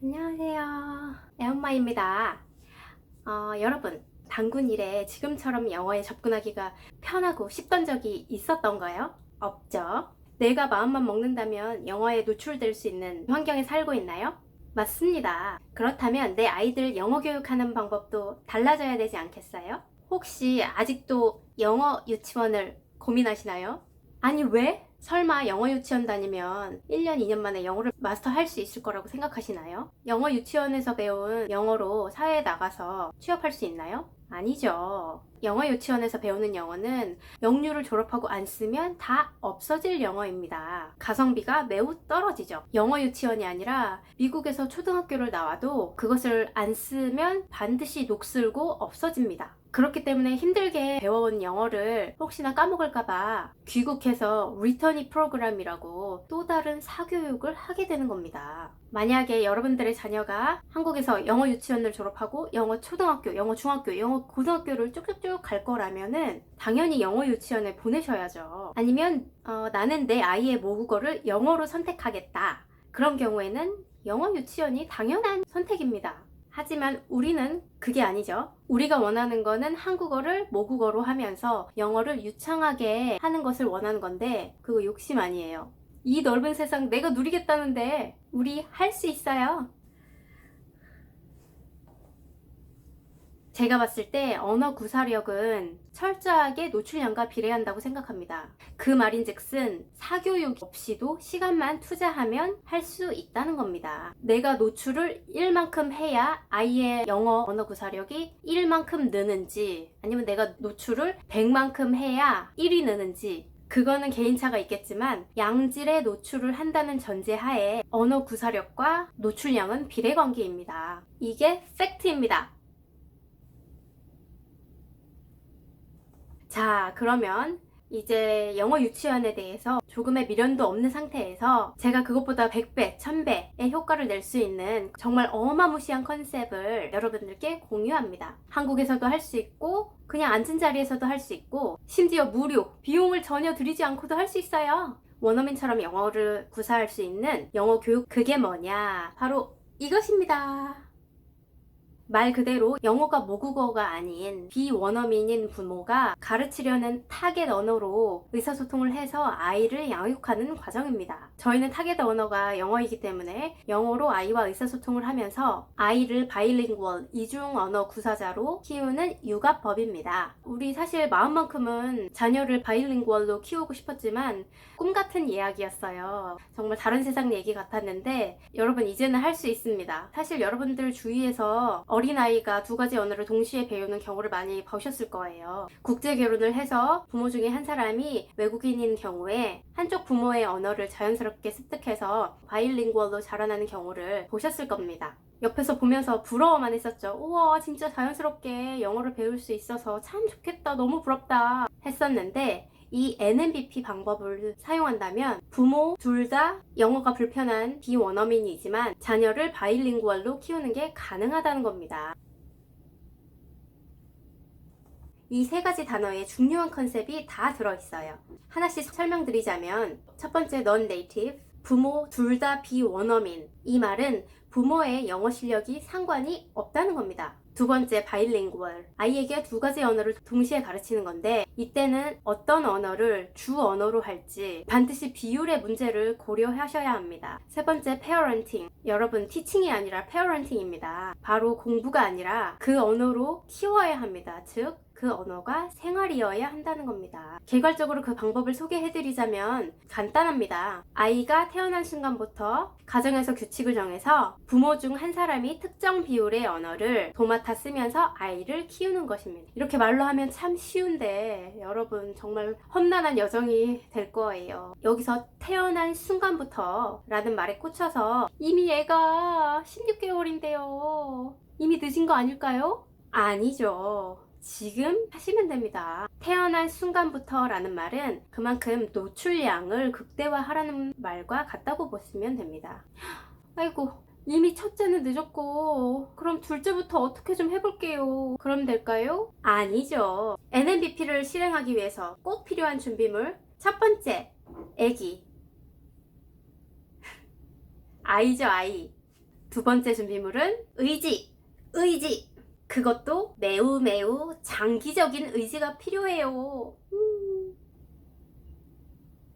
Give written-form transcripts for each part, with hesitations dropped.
안녕하세요. 애엄마입니다. 여러분, 단군 이래 지금처럼 영어에 접근하기가 편하고 쉽던 적이 있었던가요? 없죠. 내가 마음만 먹는다면 영어에 노출될 수 있는 환경에 살고 있나요? 맞습니다. 그렇다면 내 아이들 영어 교육하는 방법도 달라져야 되지 않겠어요? 혹시 아직도 영어 유치원을 고민하시나요? 아니, 왜? 설마 영어 유치원 다니면 1년, 2년 만에 영어를 마스터할 수 있을 거라고 생각하시나요? 영어 유치원에서 배운 영어로 사회에 나가서 취업할 수 있나요? 아니죠. 영어 유치원에서 배우는 영어는 영유를 졸업하고 안 쓰면 다 없어질 영어입니다. 가성비가 매우 떨어지죠. 영어 유치원이 아니라 미국에서 초등학교를 나와도 그것을 안 쓰면 반드시 녹슬고 없어집니다. 그렇기 때문에 힘들게 배워온 영어를 혹시나 까먹을까봐 귀국해서 리터니 프로그램이라고 또 다른 사교육을 하게 되는 겁니다. 만약에 여러분들의 자녀가 한국에서 영어 유치원을 졸업하고 영어 초등학교, 영어 중학교, 영어 고등학교를 쭉쭉쭉 갈 거라면은 당연히 영어 유치원에 보내셔야죠. 아니면 나는 내 아이의 모국어를 영어로 선택하겠다. 그런 경우에는 영어 유치원이 당연한 선택입니다. 하지만 우리는 그게 아니죠. 우리가 원하는 거는 한국어를 모국어로 하면서 영어를 유창하게 하는 것을 원하는 건데 그거 욕심 아니에요. 이 넓은 세상 내가 누리겠다는데 우리 할 수 있어요. 제가 봤을 때 언어 구사력은 철저하게 노출량과 비례한다고 생각합니다. 그 말인즉슨 사교육 없이도 시간만 투자하면 할 수 있다는 겁니다. 내가 노출을 1만큼 해야 아이의 영어 언어 구사력이 1만큼 느는지 아니면 내가 노출을 100만큼 해야 1이 느는지 그거는 개인차가 있겠지만 양질의 노출을 한다는 전제하에 언어 구사력과 노출량은 비례관계입니다. 이게 팩트입니다. 자, 그러면 이제 영어 유치원에 대해서 조금의 미련도 없는 상태에서 제가 그것보다 100배, 1000배의 효과를 낼 수 있는 정말 어마무시한 컨셉을 여러분들께 공유합니다. 한국에서도 할 수 있고 그냥 앉은 자리에서도 할 수 있고 심지어 무료, 비용을 전혀 들이지 않고도 할 수 있어요. 원어민처럼 영어를 구사할 수 있는 영어 교육, 그게 뭐냐? 바로 이것입니다. 말 그대로 영어가 모국어가 아닌 비원어민인 부모가 가르치려는 타겟 언어로 의사소통을 해서 아이를 양육하는 과정입니다. 저희는 타겟 언어가 영어이기 때문에 영어로 아이와 의사소통을 하면서 아이를 바이링구얼, 이중 언어 구사자로 키우는 육아법입니다. 우리 사실 마음만큼은 자녀를 바이링구얼로 키우고 싶었지만 꿈같은 이야기였어요. 정말 다른 세상 얘기 같았는데 여러분 이제는 할 수 있습니다. 사실 여러분들 주위에서 어린아이가 두 가지 언어를 동시에 배우는 경우를 많이 보셨을 거예요. 국제 결혼을 해서 부모 중에 한 사람이 외국인인 경우에 한쪽 부모의 언어를 자연스럽게 습득해서 바이링구얼로 자라나는 경우를 보셨을 겁니다. 옆에서 보면서 부러워만 했었죠. 우와, 진짜 자연스럽게 영어를 배울 수 있어서 참 좋겠다, 너무 부럽다 했었는데 이 NMBP 방법을 사용한다면 부모 둘 다 영어가 불편한 비원어민이지만 자녀를 바이링구얼로 키우는 게 가능하다는 겁니다. 이 세 가지 단어에 중요한 컨셉이 다 들어있어요. 하나씩 설명드리자면 첫 번째 non-native, 부모 둘 다 비원어민. 이 말은 부모의 영어 실력이 상관이 없다는 겁니다. 두 번째 bilingual, 아이에게 두 가지 언어를 동시에 가르치는 건데 이때는 어떤 언어를 주 언어로 할지 반드시 비율의 문제를 고려하셔야 합니다. 세 번째 parenting, 여러분 teaching이 아니라 parenting입니다. 바로 공부가 아니라 그 언어로 키워야 합니다. 즉 그 언어가 생활이어야 한다는 겁니다. 개괄적으로 그 방법을 소개해드리자면 간단합니다. 아이가 태어난 순간부터 가정에서 규칙을 정해서 부모 중 한 사람이 특정 비율의 언어를 도맡아 쓰면서 아이를 키우는 것입니다. 이렇게 말로 하면 참 쉬운데 여러분 정말 험난한 여정이 될 거예요. 여기서 태어난 순간부터 라는 말에 꽂혀서 이미 애가 16개월인데요. 이미 늦은 거 아닐까요? 아니죠. 지금 하시면 됩니다. 태어난 순간부터 라는 말은 그만큼 노출량을 극대화하라는 말과 같다고 보시면 됩니다. 아이고, 이미 첫째는 늦었고 그럼 둘째부터 어떻게 좀 해볼게요. 그럼 될까요? 아니죠. NMBP를 실행하기 위해서 꼭 필요한 준비물 첫 번째, 아기. 아이죠, 아이. 두 번째 준비물은 의지. 의지. 그것도 매우 매우 장기적인 의지가 필요해요.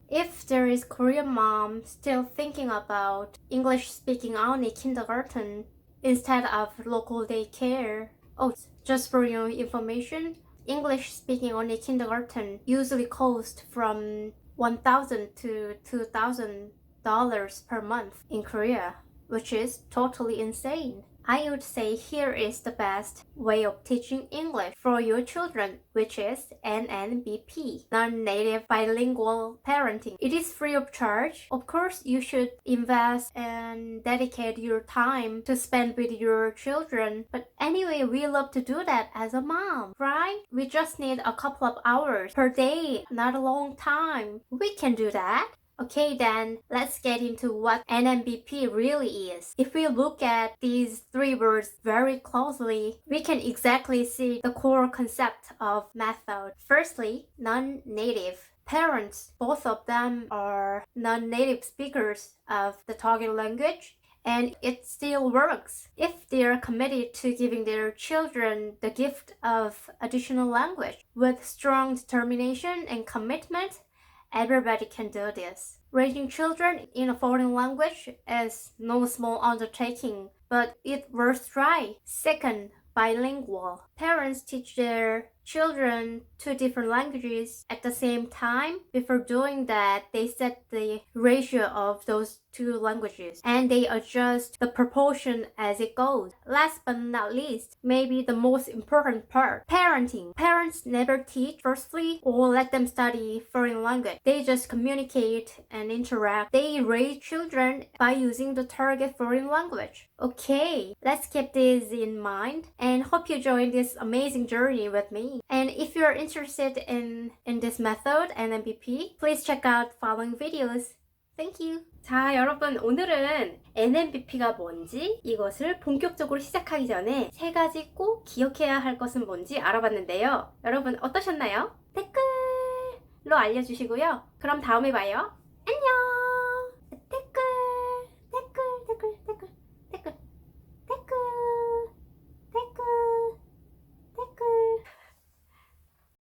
If there is Korean mom still thinking about English speaking only kindergarten instead of local daycare. Oh, just for your information, English speaking only kindergarten usually cost from $1,000 to $2,000 per month in Korea, which is totally insane. I would say here is the best way of teaching English for your children, which is NNBP, Non-Native Bilingual Parenting. It is free of charge. Of course, you should invest and dedicate your time to spend with your children. But anyway, we love to do that as a mom, right? We just need a couple of hours per day, not a long time. We can do that. Okay, then let's get into what NMBP really is. If we look at these three words very closely, we can exactly see the core concept of method. Firstly, non-native. Parents, both of them are non-native speakers of the target language, and it still works if they are committed to giving their children the gift of additional language. With strong determination and commitment, everybody can do this. Raising children in a foreign language is no small undertaking, but it's worth try. Second, bilingual. Parents teach their children two different languages at the same time. Before doing that, they set the ratio of those two languages and they adjust the proportion as it goes. Last but not least, maybe the most important part, parenting. Parents never teach firstly or let them study foreign language. They just communicate and interact. They raise children by using the target foreign language. Okay, let's keep this in mind and hope you join this amazing journey with me. And if you're interested in this method and NMBP, please check out following videos. Thank you. 자, 여러분 오늘은 NMBP가 뭔지 이것을 본격적으로 시작하기 전에 세 가지 꼭 기억해야 할 것은 뭔지 알아봤는데요. 여러분 어떠셨나요? 댓글로 알려주시고요. 그럼 다음에 봐요. 안녕!